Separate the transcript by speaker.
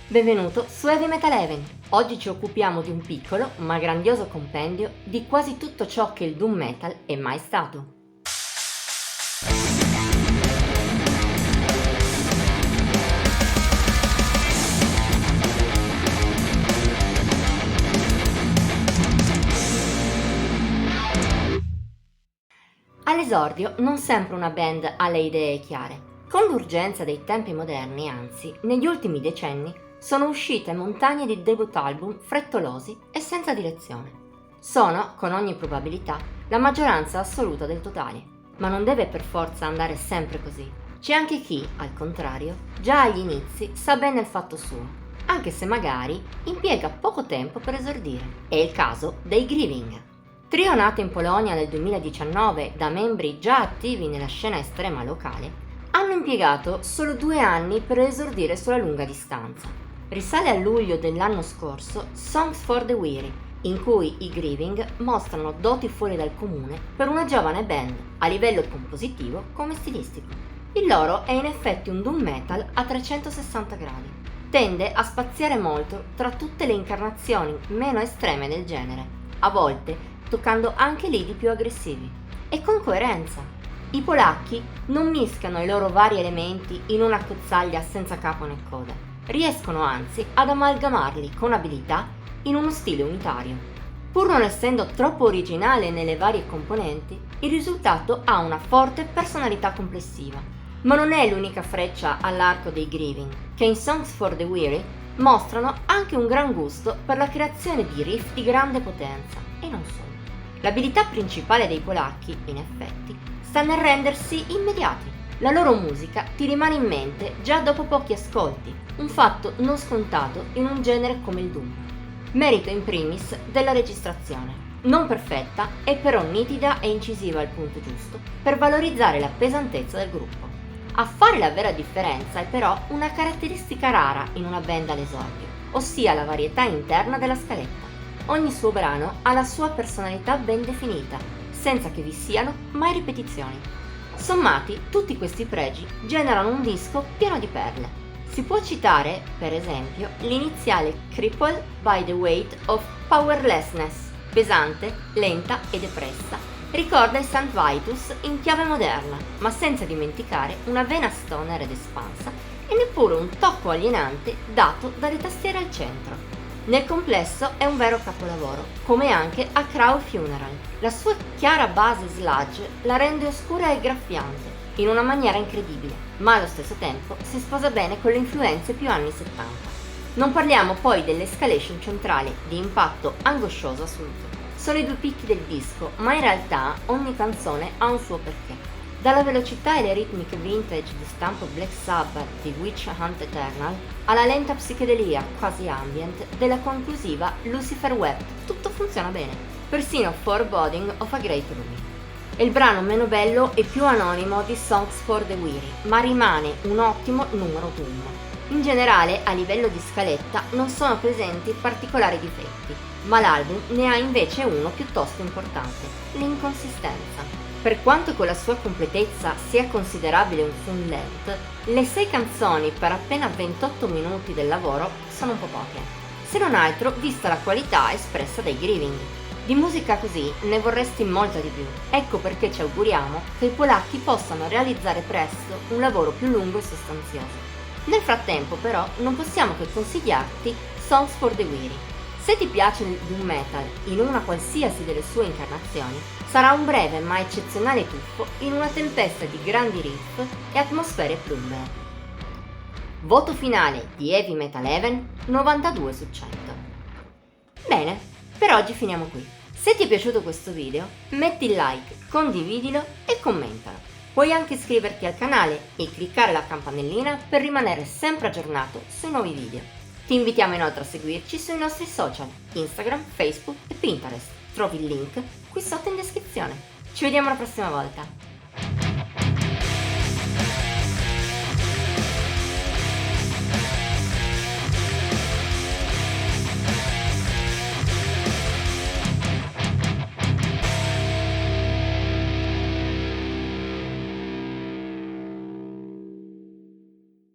Speaker 1: Benvenuto su Heavy Metal Heaven. Oggi ci occupiamo di un piccolo ma grandioso compendio di quasi tutto ciò che il doom metal è mai stato. All'esordio non sempre una band ha le idee chiare. Con l'urgenza dei tempi moderni, anzi, negli ultimi decenni, sono uscite montagne di debut album frettolosi e senza direzione. Sono, con ogni probabilità, la maggioranza assoluta del totale. Ma non deve per forza andare sempre così. C'è anche chi, al contrario, già agli inizi sa bene il fatto suo, anche se magari impiega poco tempo per esordire. È il caso dei Grieving. Trio nato in Polonia nel 2019 da membri già attivi nella scena estrema locale, hanno impiegato solo 2 anni per esordire sulla lunga distanza. Risale a luglio dell'anno scorso Songs for the Weary, in cui i Grieving mostrano doti fuori dal comune per una giovane band, a livello compositivo come stilistico. Il loro è in effetti un doom metal a 360 gradi. Tende a spaziare molto tra tutte le incarnazioni meno estreme del genere, a volte toccando anche lidi più aggressivi. E con coerenza. I polacchi non mischiano i loro vari elementi in una cozzaglia senza capo né coda. Riescono anzi ad amalgamarli con abilità in uno stile unitario. Pur non essendo troppo originale nelle varie componenti, il risultato ha una forte personalità complessiva. Ma non è l'unica freccia all'arco dei Grieving, che in Songs for the Weary mostrano anche un gran gusto per la creazione di riff di grande potenza, e non solo. L'abilità principale dei polacchi, in effetti, sta nel rendersi immediati. La loro musica ti rimane in mente già dopo pochi ascolti, un fatto non scontato in un genere come il doom. Merito in primis della registrazione, non perfetta e però nitida e incisiva al punto giusto per valorizzare la pesantezza del gruppo. A fare la vera differenza è però una caratteristica rara in una band all'esordio, ossia la varietà interna della scaletta. Ogni suo brano ha la sua personalità ben definita, senza che vi siano mai ripetizioni. Sommati, tutti questi pregi generano un disco pieno di perle. Si può citare, per esempio, l'iniziale Crippled by the Weight of Powerlessness, pesante, lenta e depressa. Ricorda il Saint Vitus in chiave moderna, ma senza dimenticare una vena stoner ed espansa e neppure un tocco alienante dato dalle tastiere al centro. Nel complesso è un vero capolavoro, come anche A Crow Funeral. La sua chiara base sludge la rende oscura e graffiante, in una maniera incredibile, ma allo stesso tempo si sposa bene con le influenze più anni 70. Non parliamo poi dell'escalation centrale, di impatto angoscioso assoluto. Sono i 2 picchi del disco, ma in realtà ogni canzone ha un suo perché. Dalla velocità e le ritmiche vintage di stampo Black Sabbath di Witch Hunt Eternal, alla lenta psichedelia quasi ambient della conclusiva Lucifer Wept, tutto funziona bene, persino Foreboding of a Great Ruin. È il brano meno bello e più anonimo di Songs for the Weary, ma rimane un ottimo numero 1. In generale, a livello di scaletta, non sono presenti particolari difetti, ma l'album ne ha invece uno piuttosto importante, l'inconsistenza. Per quanto con la sua completezza sia considerabile un full length, le 6 canzoni per appena 28 minuti del lavoro sono un po' poche, se non altro vista la qualità espressa dai Grieving. Di musica così ne vorresti molta di più, ecco perché ci auguriamo che i polacchi possano realizzare presto un lavoro più lungo e sostanzioso. Nel frattempo però non possiamo che consigliarti Songs for the Weary. Se ti piace il doom metal in una qualsiasi delle sue incarnazioni, sarà un breve ma eccezionale tuffo in una tempesta di grandi riff e atmosfere plumbee. Voto finale di Heavy Metal Heaven 92 su 100. Bene, per oggi finiamo qui. Se ti è piaciuto questo video, metti il like, condividilo e commentalo. Puoi anche iscriverti al canale e cliccare la campanellina per rimanere sempre aggiornato sui nuovi video. Ti invitiamo inoltre a seguirci sui nostri social, Instagram, Facebook e Pinterest. Trovi il link qui sotto in descrizione. Ci vediamo la prossima volta.